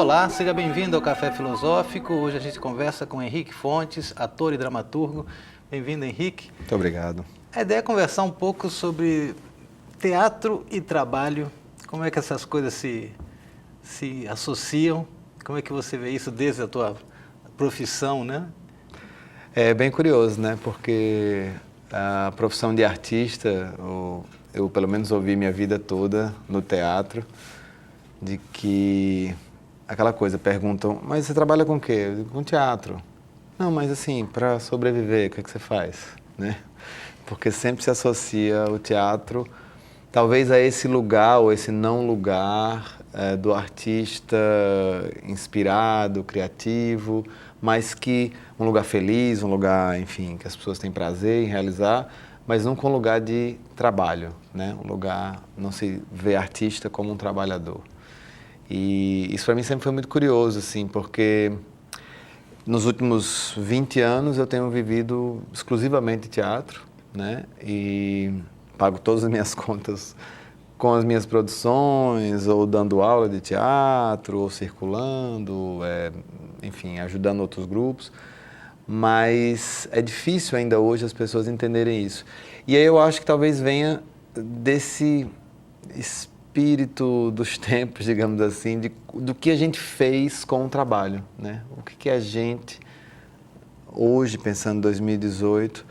Olá, seja bem-vindo ao Café Filosófico. Hoje a gente conversa com Henrique Fontes, ator e dramaturgo. Bem-vindo, Henrique. Muito obrigado. A ideia é conversar um pouco sobre teatro e trabalho. Como é que essas coisas se associam? Como é que você vê isso desde a tua profissão, né? É bem curioso, né? Porque a profissão de artista, eu pelo menos ouvi minha vida toda no teatro, de que aquela coisa, perguntam, mas você trabalha com o quê? Eu digo, com teatro. Não, mas assim, para sobreviver, o que é que você faz? Né? Porque sempre se associa o teatro, talvez a esse lugar ou esse não lugar do artista inspirado, criativo, mas que um lugar feliz, um lugar, enfim, que as pessoas têm prazer em realizar, mas nunca um lugar de trabalho, né? Um lugar, não se vê artista como um trabalhador. E isso para mim sempre foi muito curioso, assim, porque nos últimos 20 anos eu tenho vivido exclusivamente teatro, né? E pago todas as minhas contas com as minhas produções, ou dando aula de teatro, ou circulando, enfim, ajudando outros grupos. Mas é difícil ainda hoje as pessoas entenderem isso. E aí eu acho que talvez venha desse espírito dos tempos, digamos assim, do que a gente fez com o trabalho, né? O que a gente, hoje, pensando em 2018,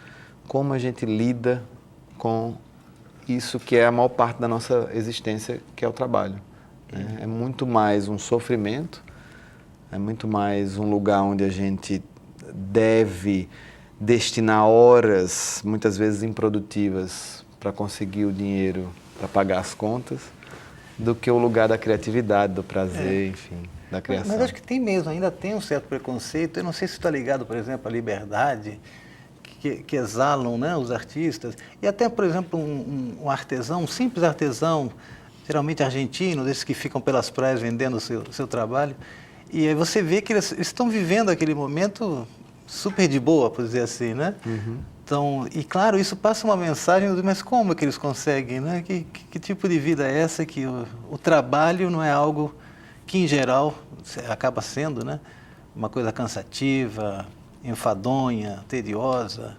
como a gente lida com isso que é a maior parte da nossa existência, que é o trabalho, né? É muito mais um sofrimento, é muito mais um lugar onde a gente deve destinar horas, muitas vezes improdutivas, para conseguir o dinheiro para pagar as contas, do que o lugar da criatividade, do prazer, enfim, da criação. Mas acho que tem mesmo, ainda tem um certo preconceito. Eu não sei se está ligado, por exemplo, à liberdade que exalam, né, os artistas. E até, por exemplo, um artesão, um simples artesão, geralmente argentino, desses que ficam pelas praias vendendo o seu trabalho. E aí você vê que eles estão vivendo aquele momento super de boa, por dizer assim, né? Uhum. Então, e claro, isso passa uma mensagem, mas como é que eles conseguem, né? Que tipo de vida é essa que o trabalho não é algo que, em geral, acaba sendo, né? Uma coisa cansativa, enfadonha, tediosa.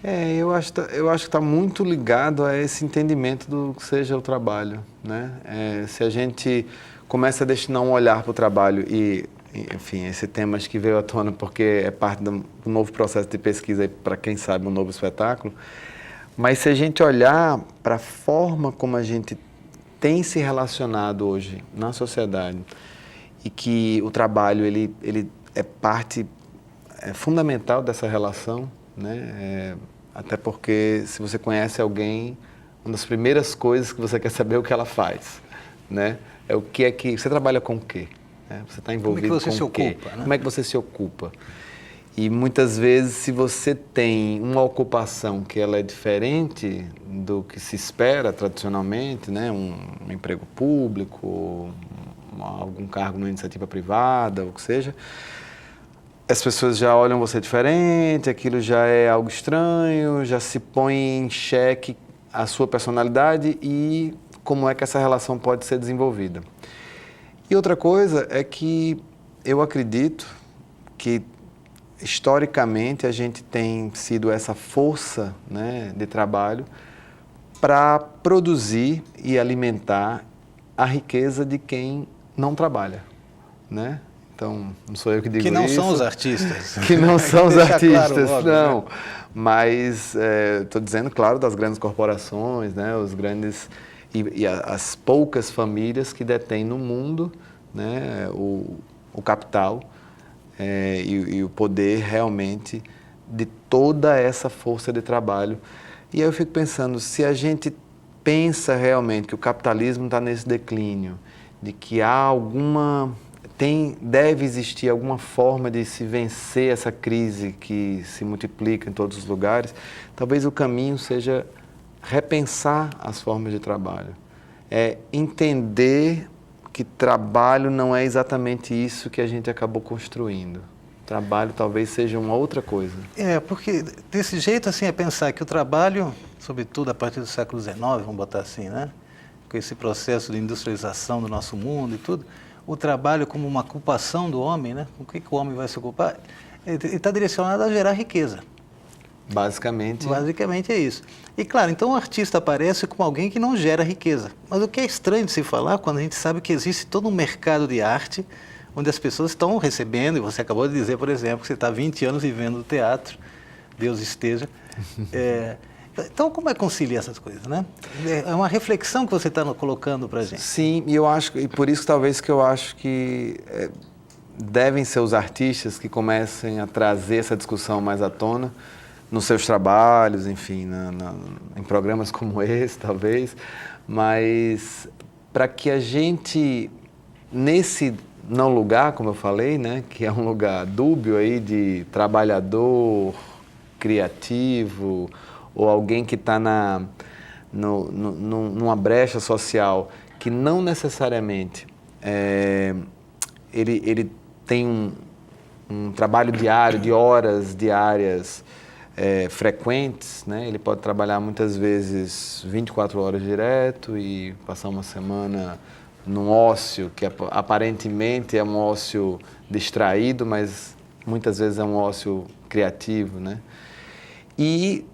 Eu acho que está muito ligado a esse entendimento do que seja o trabalho, né? Se a gente começa a destinar um olhar para o trabalho e, enfim, esse tema acho que veio à tona porque é parte do novo processo de pesquisa para quem sabe um novo espetáculo, mas se a gente olhar para a forma como a gente tem se relacionado hoje na sociedade e que o trabalho ele é parte fundamental dessa relação, né? Até porque se você conhece alguém, uma das primeiras coisas que você quer saber é o que ela faz, né? É o que é que você trabalha com o quê? Você está envolvido com o quê? Como é que você se ocupa, né? Como é que você se ocupa? E muitas vezes, se você tem uma ocupação que ela é diferente do que se espera tradicionalmente, né? Um emprego público, algum cargo numa iniciativa privada, o que seja, as pessoas já olham você diferente, aquilo já é algo estranho, já se põe em xeque a sua personalidade e como é que essa relação pode ser desenvolvida. E outra coisa é que eu acredito que, historicamente, a gente tem sido essa força, né, de trabalho para produzir e alimentar a riqueza de quem não trabalha, né? Então, não sou eu que digo isso. Que não são os artistas. Que não são os artistas, claro logo, não. Né? Mas estou dizendo, claro, das grandes corporações, né, os grandes e as poucas famílias que detêm no mundo, né, o capital e o poder realmente de toda essa força de trabalho. E aí eu fico pensando, se a gente pensa realmente que o capitalismo está nesse declínio, de que há deve existir alguma forma de se vencer essa crise que se multiplica em todos os lugares, talvez o caminho seja repensar as formas de trabalho. Entender que trabalho não é exatamente isso que a gente acabou construindo. Trabalho talvez seja uma outra coisa. Porque desse jeito assim é pensar que o trabalho, sobretudo a partir do século XIX, vamos botar assim, né? Com esse processo de industrialização do nosso mundo e tudo, o trabalho como uma ocupação do homem, né? O que o homem vai se ocupar? Ele está direcionado a gerar riqueza. Basicamente. Basicamente é isso. E claro, então o artista aparece como alguém que não gera riqueza. Mas o que é estranho de se falar quando a gente sabe que existe todo um mercado de arte onde as pessoas estão recebendo, e você acabou de dizer, por exemplo, que você está 20 anos vivendo no teatro, Deus esteja. Então, como é que concilia essas coisas, né? É uma reflexão que você está colocando para a gente. Sim, e eu acho, e por isso talvez que eu acho que devem ser os artistas que comecem a trazer essa discussão mais à tona nos seus trabalhos, enfim, em programas como esse, talvez, mas para que a gente, nesse não lugar, como eu falei, né, que é um lugar dúbio aí de trabalhador, criativo, ou alguém que está numa brecha social que não necessariamente ele tem um trabalho diário, de horas diárias frequentes, né? Ele pode trabalhar muitas vezes 24 horas direto e passar uma semana num ócio que aparentemente é um ócio distraído, mas muitas vezes é um ócio criativo, né? E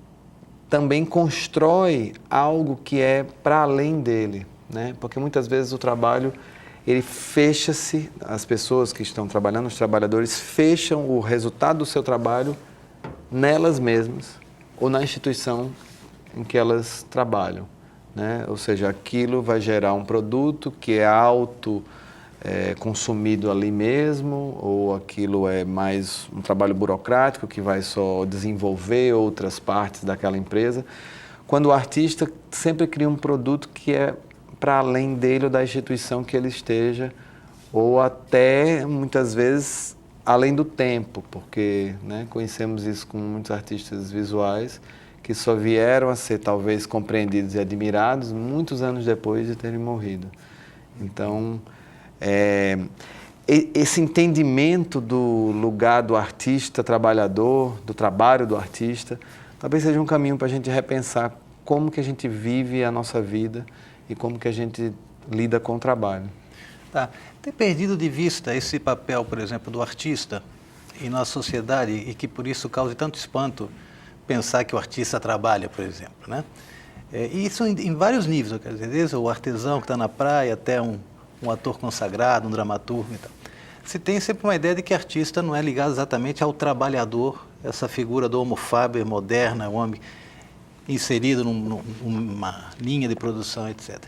também constrói algo que é para além dele, né? Porque muitas vezes o trabalho, ele fecha-se, as pessoas que estão trabalhando, os trabalhadores fecham o resultado do seu trabalho nelas mesmas ou na instituição em que elas trabalham, né? Ou seja, aquilo vai gerar um produto que é consumido ali mesmo, ou aquilo é mais um trabalho burocrático que vai só desenvolver outras partes daquela empresa, quando o artista sempre cria um produto que é para além dele ou da instituição que ele esteja, ou até, muitas vezes, além do tempo, porque, né, conhecemos isso com muitos artistas visuais que só vieram a ser, talvez, compreendidos e admirados muitos anos depois de terem morrido. Então, esse entendimento do lugar do artista trabalhador, do trabalho do artista, talvez seja um caminho para a gente repensar como que a gente vive a nossa vida e como que a gente lida com o trabalho. Tá. Ter perdido de vista esse papel, por exemplo, do artista em nossa sociedade e que por isso cause tanto espanto pensar que o artista trabalha, por exemplo, né? E isso em vários níveis, quer dizer, desde o artesão que está na praia até um ator consagrado, um dramaturgo e tal. Se tem sempre uma ideia de que artista não é ligado exatamente ao trabalhador, essa figura do homo faber moderna, o homem inserido numa linha de produção, etc.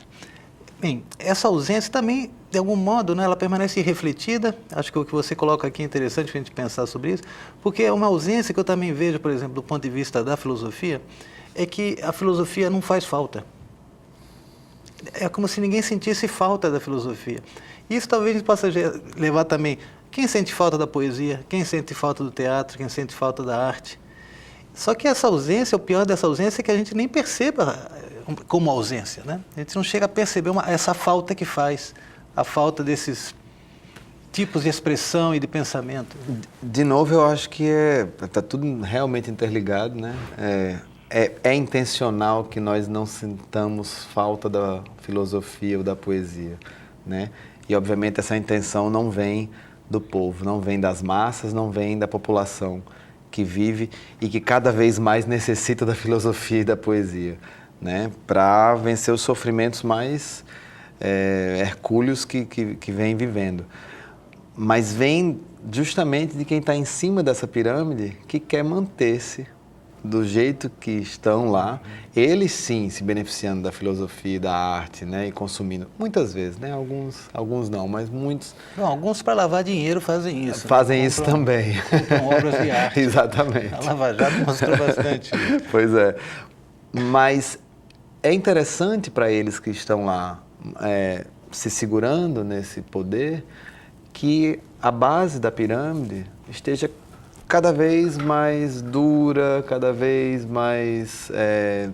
Bem, essa ausência também, de algum modo, né, ela permanece irrefletida. Acho que o que você coloca aqui é interessante para a gente pensar sobre isso, porque é uma ausência que eu também vejo, por exemplo, do ponto de vista da filosofia, é que a filosofia não faz falta. É como se ninguém sentisse falta da filosofia. Isso talvez possa levar também... Quem sente falta da poesia? Quem sente falta do teatro? Quem sente falta da arte? Só que essa ausência, o pior dessa ausência é que a gente nem perceba como ausência, né? A gente não chega a perceber essa falta que faz, a falta desses tipos de expressão e de pensamento. De novo, eu acho que está tudo realmente interligado, né? É intencional que nós não sintamos falta da filosofia ou da poesia, né? E, obviamente, essa intenção não vem do povo, não vem das massas, não vem da população que vive e que cada vez mais necessita da filosofia e da poesia, né? Para vencer os sofrimentos mais hercúleos que vem vivendo. Mas vem justamente de quem está em cima dessa pirâmide que quer manter-se do jeito que estão lá, eles sim se beneficiando da filosofia, da arte, né, e consumindo, muitas vezes, né, alguns não, mas muitos... Não, alguns para lavar dinheiro fazem isso. Fazem isso também. Compram obras de arte. Exatamente. A Lava Jato mostrou bastante. Pois é. Mas é interessante para eles que estão lá se segurando nesse poder que a base da pirâmide esteja cada vez mais dura, cada vez mais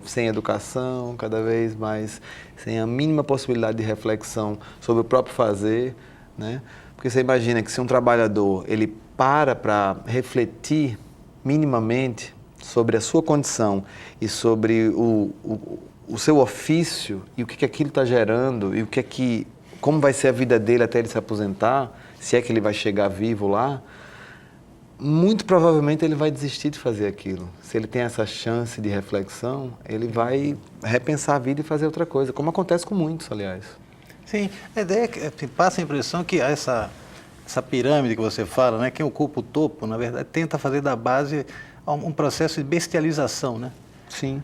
sem educação, cada vez mais sem a mínima possibilidade de reflexão sobre o próprio fazer, né? Porque você imagina que se um trabalhador ele para refletir minimamente sobre a sua condição e sobre o seu ofício e o que aquilo está gerando e como vai ser a vida dele até ele se aposentar, se é que ele vai chegar vivo lá, muito provavelmente ele vai desistir de fazer aquilo. Se ele tem essa chance de reflexão, ele vai repensar a vida e fazer outra coisa, como acontece com muitos, aliás. Sim, a ideia é que passa a impressão que essa pirâmide que você fala, né, quem ocupa o topo, na verdade, tenta fazer da base um processo de bestialização, né? Sim.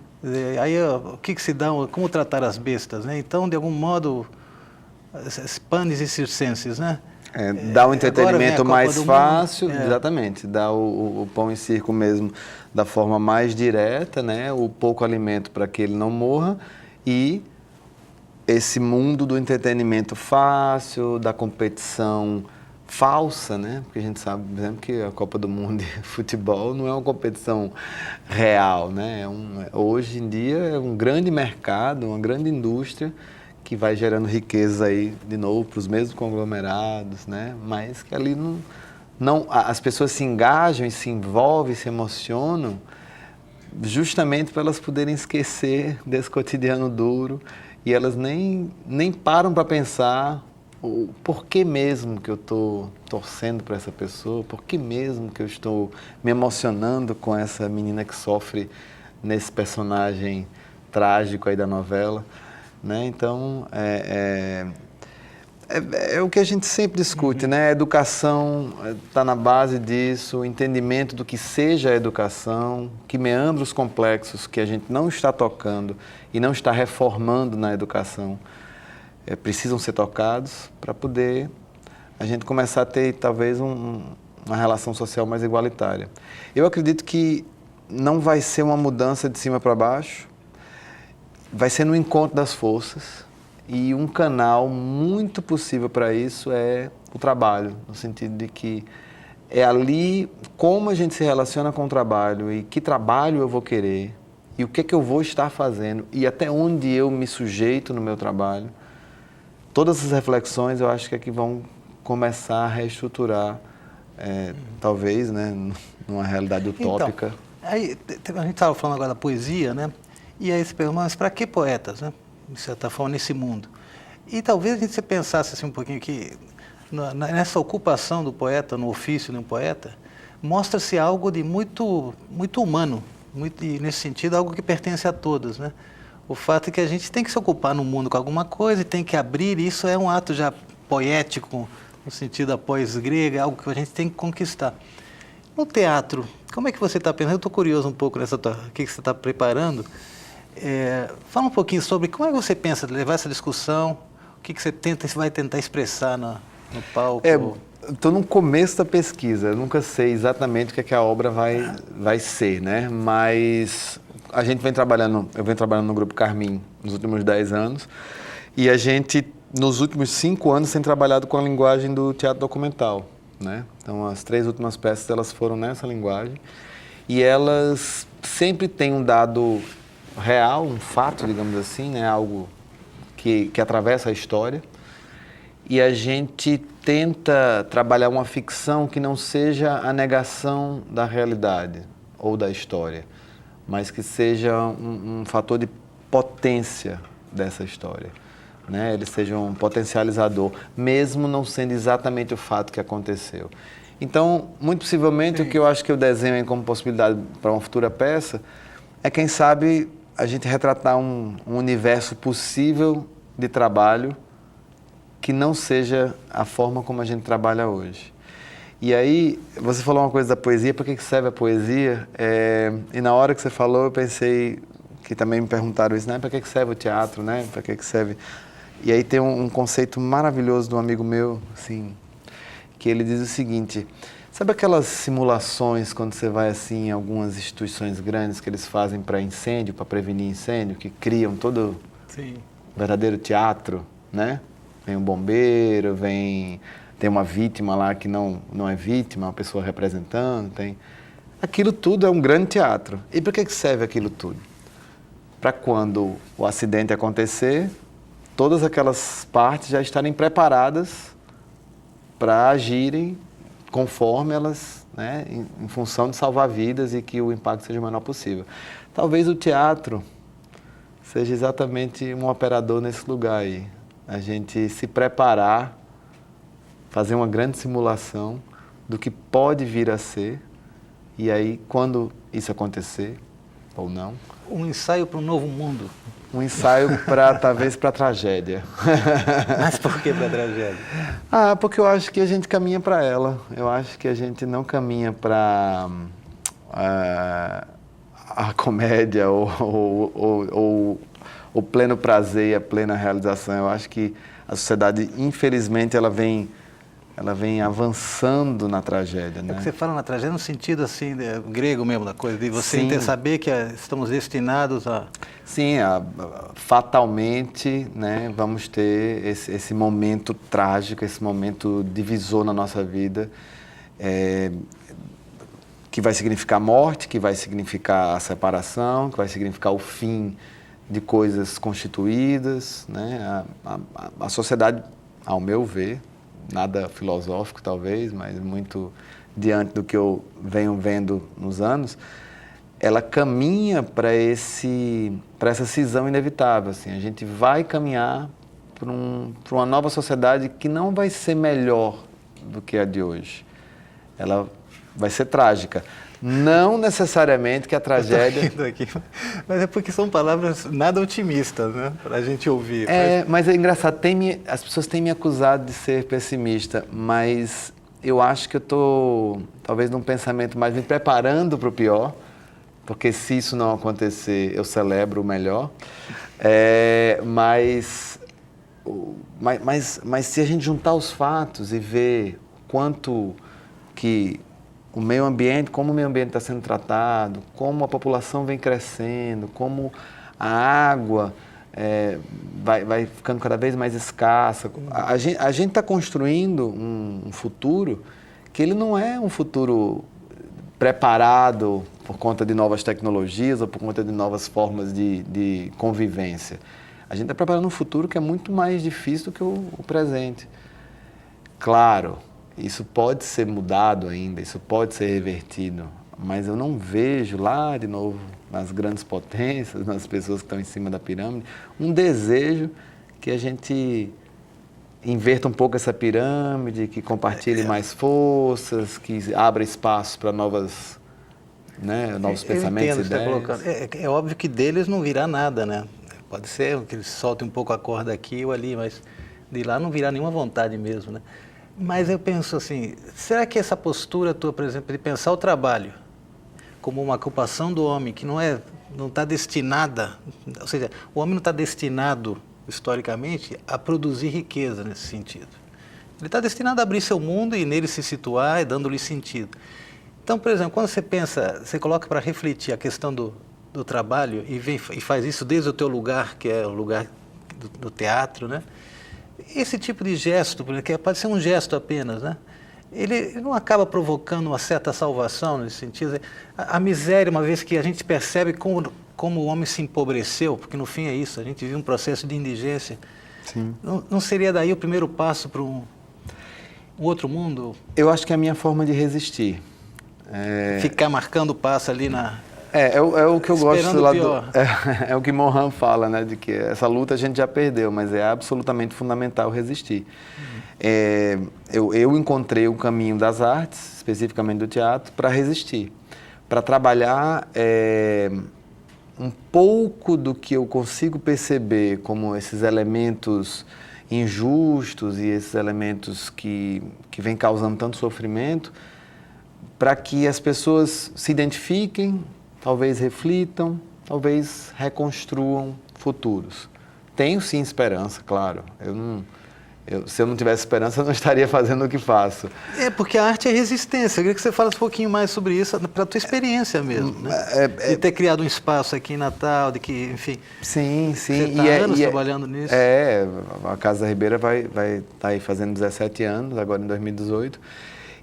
Aí o que se dá, como tratar as bestas, né? Então, de algum modo, panis e circenses, né? Dá o entretenimento mais fácil, mundo, exatamente, dá o pão e circo mesmo da forma mais direta, né? O pouco alimento para que ele não morra, e esse mundo do entretenimento fácil, da competição falsa, né? Porque a gente sabe, por exemplo, que a Copa do Mundo de futebol não é uma competição real, né? Hoje em dia é um grande mercado, uma grande indústria que vai gerando riquezas aí, de novo, para os mesmos conglomerados, né? Mas que ali as pessoas se engajam e se envolvem, se emocionam, justamente para elas poderem esquecer desse cotidiano duro, e elas nem param para pensar o porquê mesmo que eu estou torcendo para essa pessoa, por que mesmo que eu estou me emocionando com essa menina que sofre nesse personagem trágico aí da novela, né? Então, é o que a gente sempre discute, né? A educação está na base disso, o entendimento do que seja a educação, que meandros complexos que a gente não está tocando e não está reformando na educação precisam ser tocados para poder a gente começar a ter, talvez, uma relação social mais igualitária. Eu acredito que não vai ser uma mudança de cima para baixo, vai ser no encontro das forças, e um canal muito possível para isso é o trabalho, no sentido de que é ali como a gente se relaciona com o trabalho e que trabalho eu vou querer e o que é que eu vou estar fazendo e até onde eu me sujeito no meu trabalho. Todas essas reflexões eu acho que é que vão começar a reestruturar, talvez, né, numa realidade utópica. Então, aí, a gente estava falando agora da poesia, né? E aí se pergunta, mas para que poetas, né? De certa forma, nesse mundo. E talvez a gente se pensasse assim um pouquinho que nessa ocupação do poeta, no ofício de um poeta, mostra-se algo de muito, muito humano, e nesse sentido, algo que pertence a todos, né? O fato é que a gente tem que se ocupar no mundo com alguma coisa e tem que abrir, e isso é um ato já poético, no sentido da poesia grega, algo que a gente tem que conquistar. No teatro, como é que você está pensando? Eu estou curioso um pouco o que você está preparando. Fala um pouquinho sobre como é que você pensa de levar essa discussão, o que você vai tentar expressar no palco. Estou no começo da pesquisa, eu nunca sei exatamente o que é que a obra vai ser, né? Mas eu venho trabalhando no Grupo Carmim nos últimos 10 anos, e a gente, nos últimos 5 anos, tem trabalhado com a linguagem do teatro documental, né? Então, as 3 últimas peças, elas foram nessa linguagem, e elas sempre têm um dado real, um fato, digamos assim, né? Algo que atravessa a história, e a gente tenta trabalhar uma ficção que não seja a negação da realidade ou da história, mas que seja um fator de potência dessa história, né? Ele seja um potencializador, mesmo não sendo exatamente o fato que aconteceu. Então, muito possivelmente, o que eu acho que eu desenho como possibilidade para uma futura peça é, quem sabe, a gente retratar um universo possível de trabalho que não seja a forma como a gente trabalha hoje. E aí, você falou uma coisa da poesia, para que serve a poesia? E na hora que você falou, eu pensei, que também me perguntaram isso, né? Para que serve o teatro, né? Para que serve? E aí tem um conceito maravilhoso de um amigo meu, assim, que ele diz o seguinte: sabe aquelas simulações quando você vai assim em algumas instituições grandes que eles fazem para incêndio, para prevenir incêndio, que criam todo o verdadeiro teatro, né? Vem um bombeiro, tem uma vítima lá que não é vítima, uma pessoa representando, aquilo tudo é um grande teatro. E para que serve aquilo tudo? Para quando o acidente acontecer, todas aquelas partes já estarem preparadas para agirem conforme elas, né, em função de salvar vidas e que o impacto seja o menor possível. Talvez o teatro seja exatamente um operador nesse lugar aí, a gente se preparar, fazer uma grande simulação do que pode vir a ser, e aí, quando isso acontecer, ou não... Um ensaio para um novo mundo. Um ensaio, talvez, para a tragédia. Mas por que para a tragédia? Porque eu acho que a gente caminha para ela. Eu acho que a gente não caminha para a comédia ou o pleno prazer e a plena realização. Eu acho que a sociedade, infelizmente, ela vem avançando na tragédia, né? É que você fala na tragédia no sentido assim, grego mesmo da coisa, de você saber que estamos destinados a... Sim, fatalmente, né, vamos ter esse momento trágico, esse momento divisor na nossa vida, que vai significar morte, que vai significar a separação, que vai significar o fim de coisas constituídas, né? A sociedade, ao meu ver, nada filosófico talvez, mas muito diante do que eu venho vendo nos anos, ela caminha para essa cisão inevitável. Assim. A gente vai caminhar para uma nova sociedade que não vai ser melhor do que a de hoje. Ela vai ser trágica. Não necessariamente que a tragédia... Eu tô rindo aqui, mas é porque são palavras nada otimistas, né? Para a gente ouvir. Mas é engraçado, as pessoas têm me acusado de ser pessimista, mas eu acho que eu estou, talvez, num pensamento mais me preparando para o pior, porque se isso não acontecer, eu celebro o melhor. Mas se a gente juntar os fatos e ver quanto que o meio ambiente, como o meio ambiente está sendo tratado, como a população vem crescendo, como a água vai ficando cada vez mais escassa. A gente está construindo um futuro que ele não é um futuro preparado por conta de novas tecnologias ou por conta de novas formas de convivência. A gente está preparando um futuro que é muito mais difícil do que o presente. Claro, isso pode ser mudado ainda, isso pode ser revertido, mas eu não vejo lá, de novo, nas grandes potências, nas pessoas que estão em cima da pirâmide, um desejo que a gente inverta um pouco essa pirâmide, que compartilhe mais forças, que abra espaço para novos pensamentos e ideias. É óbvio que deles não virá nada, né? Pode ser que eles soltem um pouco a corda aqui ou ali, mas de lá não virá nenhuma vontade mesmo, né? Mas eu penso assim, será que essa postura tua, por exemplo, de pensar o trabalho como uma ocupação do homem que não está destinada, ou seja, o homem não está destinado, historicamente, a produzir riqueza nesse sentido. Ele está destinado a abrir seu mundo e nele se situar e dando-lhe sentido. Então, por exemplo, quando você pensa, você coloca para refletir a questão do trabalho e faz isso desde o teu lugar, que é o lugar do teatro, né? Esse tipo de gesto, porque pode ser um gesto apenas, né? Ele não acaba provocando uma certa salvação nesse sentido. A miséria, uma vez que a gente percebe como o homem se empobreceu, porque no fim é isso, a gente vive um processo de indigência. Sim. Não seria daí o primeiro passo para um outro mundo? Eu acho que é a minha forma de resistir. Ficar marcando o passo ali na... É o que eu gosto lá do... o que Mohan fala, né? De que essa luta a gente já perdeu, mas é absolutamente fundamental resistir. Eu encontrei o caminho das artes, especificamente do teatro, para resistir. Para trabalhar um pouco do que eu consigo perceber como esses elementos injustos e esses elementos que vêm causando tanto sofrimento, para que as pessoas se identifiquem, talvez reflitam, talvez reconstruam futuros. Tenho sim esperança, claro. Se eu não tivesse esperança, eu não estaria fazendo o que faço. Porque a arte é resistência. Eu queria que você falasse um pouquinho mais sobre isso, para a tua experiência mesmo, né? De ter criado um espaço aqui em Natal, de que, enfim... Sim. Você está há anos trabalhando nisso. A Casa da Ribeira vai estar aí fazendo 17 anos, agora em 2018.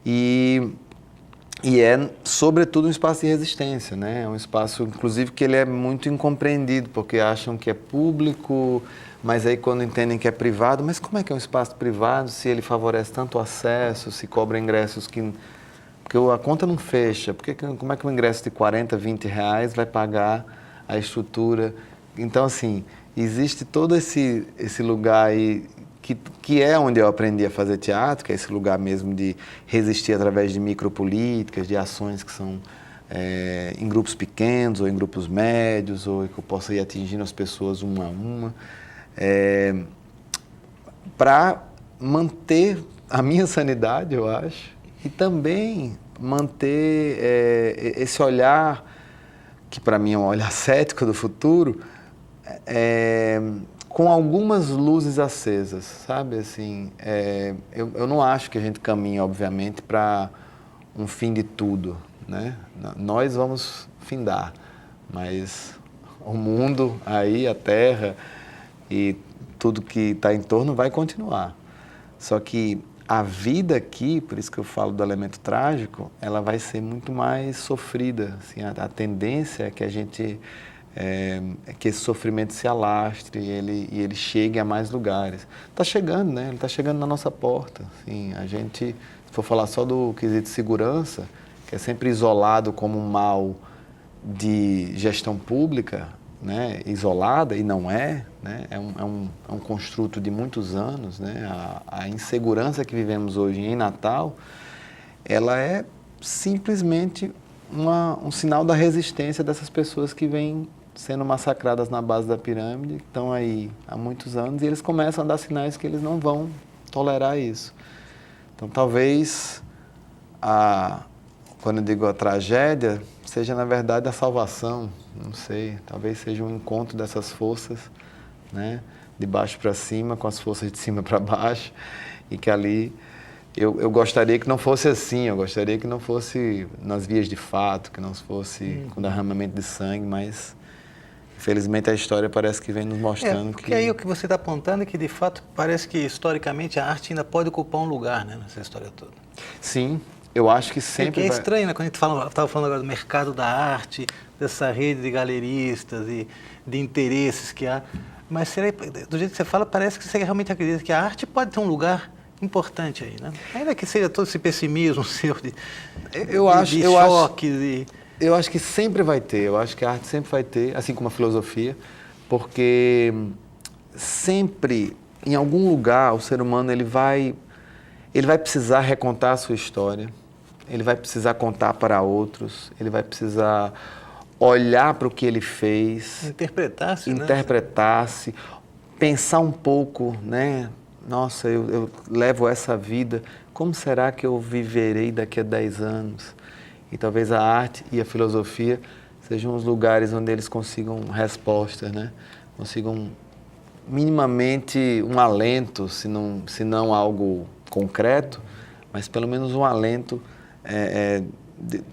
E é, sobretudo, um espaço de resistência, né? É um espaço, inclusive, que ele é muito incompreendido, porque acham que é público, mas aí quando entendem que é privado, mas como é que é um espaço privado se ele favorece tanto o acesso, se cobra ingressos que... Porque a conta não fecha, como é que um ingresso de 40, 20 reais vai pagar a estrutura? Então, assim, existe todo esse lugar aí que é onde eu aprendi a fazer teatro, que é esse lugar mesmo de resistir através de micropolíticas, de ações que são em grupos pequenos ou em grupos médios, ou que eu possa ir atingindo as pessoas uma a uma, para manter a minha sanidade, eu acho, e também manter esse olhar, que para mim é um olhar cético do futuro, com algumas luzes acesas, sabe? Assim, eu não acho que a gente caminha, obviamente, para um fim de tudo, né? Nós vamos findar, mas o mundo aí, a Terra e tudo que está em torno vai continuar. Só que a vida aqui, por isso que eu falo do elemento trágico, ela vai ser muito mais sofrida. Assim, a tendência é que a gente que esse sofrimento se alastre e ele chegue a mais lugares. Está chegando, né? Ele está chegando na nossa porta. Assim, a gente, se for falar só do quesito de segurança, que é sempre isolado como um mal de gestão pública, né? Isolada, e não é, né? É um construto de muitos anos, né? A insegurança que vivemos hoje em Natal, ela é simplesmente um sinal da resistência dessas pessoas que vêm sendo massacradas na base da pirâmide, que estão aí há muitos anos, e eles começam a dar sinais que eles não vão tolerar isso. Então, talvez, quando eu digo a tragédia, seja, na verdade, a salvação, não sei, talvez seja um encontro dessas forças, né, de baixo para cima, com as forças de cima para baixo, e que ali eu gostaria que não fosse assim, eu gostaria que não fosse nas vias de fato, que não fosse com derramamento de sangue, mas infelizmente a história parece que vem nos mostrando porque que... aí o que você está apontando é que, de fato, parece que historicamente a arte ainda pode ocupar um lugar, né, nessa história toda. Sim, eu acho que sempre Porque é estranho, né, quando a gente estava falando agora do mercado da arte, dessa rede de galeristas e de interesses que há, mas será, do jeito que você fala, parece que você realmente acredita que a arte pode ter um lugar importante aí, né? Ainda que seja todo esse pessimismo seu de choques. Eu acho que sempre vai ter, eu acho que a arte sempre vai ter, assim como a filosofia, porque sempre, em algum lugar, o ser humano ele vai precisar recontar a sua história, ele vai precisar contar para outros, ele vai precisar olhar para o que ele fez, interpretar-se, pensar um pouco, né? Nossa, eu levo essa vida, como será que eu viverei daqui a 10 anos? E talvez a arte e a filosofia sejam os lugares onde eles consigam respostas, né? Consigam minimamente um alento, se não algo concreto, mas pelo menos um alento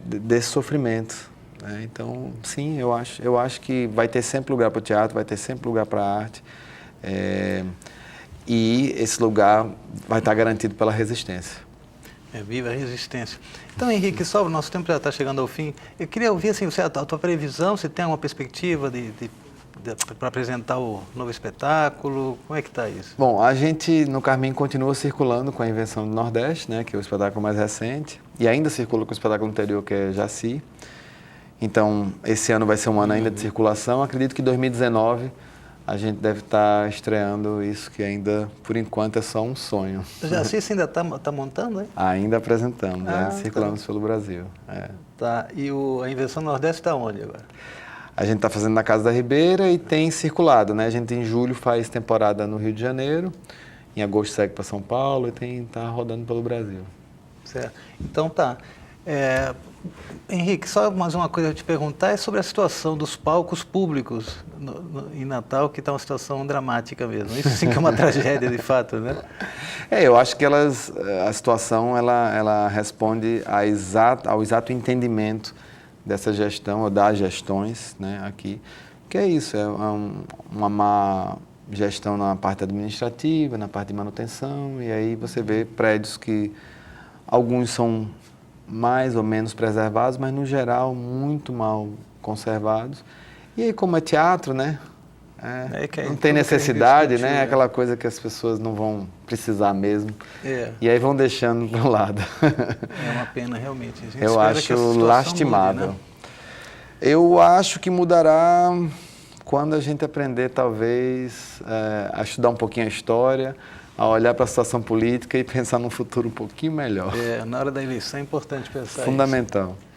desse sofrimento, né? Então, sim, eu acho que vai ter sempre lugar para o teatro, vai ter sempre lugar para a arte, e esse lugar vai estar garantido pela resistência. Viva a resistência. Então, Henrique, só o nosso tempo já está chegando ao fim. Eu queria ouvir assim, a tua previsão, se tem uma perspectiva para apresentar o novo espetáculo, como é que está isso? Bom, a gente no Carmim continua circulando com a Invenção do Nordeste, né, que é o espetáculo mais recente, e ainda circula com o espetáculo anterior, que é Jaci. Então, esse ano vai ser um ano ainda de circulação. Acredito que em 2019 a gente deve estar estreando isso, que ainda, por enquanto, é só um sonho. Jaci, você ainda está montando, hein? Ainda apresentamos, ainda circulamos pelo Brasil. Tá, e a Invenção do Nordeste está onde agora? A gente está fazendo na Casa da Ribeira e tem circulado, né? A gente em julho faz temporada no Rio de Janeiro, em agosto segue para São Paulo e está rodando pelo Brasil. Certo. Então tá. Henrique, só mais uma coisa a te perguntar é sobre a situação dos palcos públicos em Natal, que está uma situação dramática mesmo. Isso sim que é uma tragédia de fato, né? Eu acho que a situação ela responde ao exato entendimento dessa gestão, ou das gestões, né, aqui, que é isso, uma má gestão na parte administrativa, na parte de manutenção, e aí você vê prédios que alguns são mais ou menos preservados, mas no geral muito mal conservados. E aí, como é teatro, né? Não tem necessidade, né? Aquela coisa que as pessoas não vão precisar mesmo. E aí vão deixando para o lado. É uma pena, realmente. Eu acho lastimável. Mude, né? Eu acho que mudará quando a gente aprender, talvez, a estudar um pouquinho a história, a olhar para a situação política e pensar num futuro um pouquinho melhor. Na hora da eleição é importante pensar Fundamental. isso.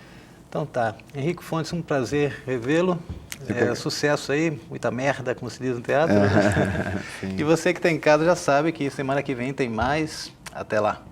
Então tá. Henrique Fontes, um prazer revê-lo. Sucesso aí, muita merda, como se diz no teatro. E você que está em casa já sabe que semana que vem tem mais. Até lá.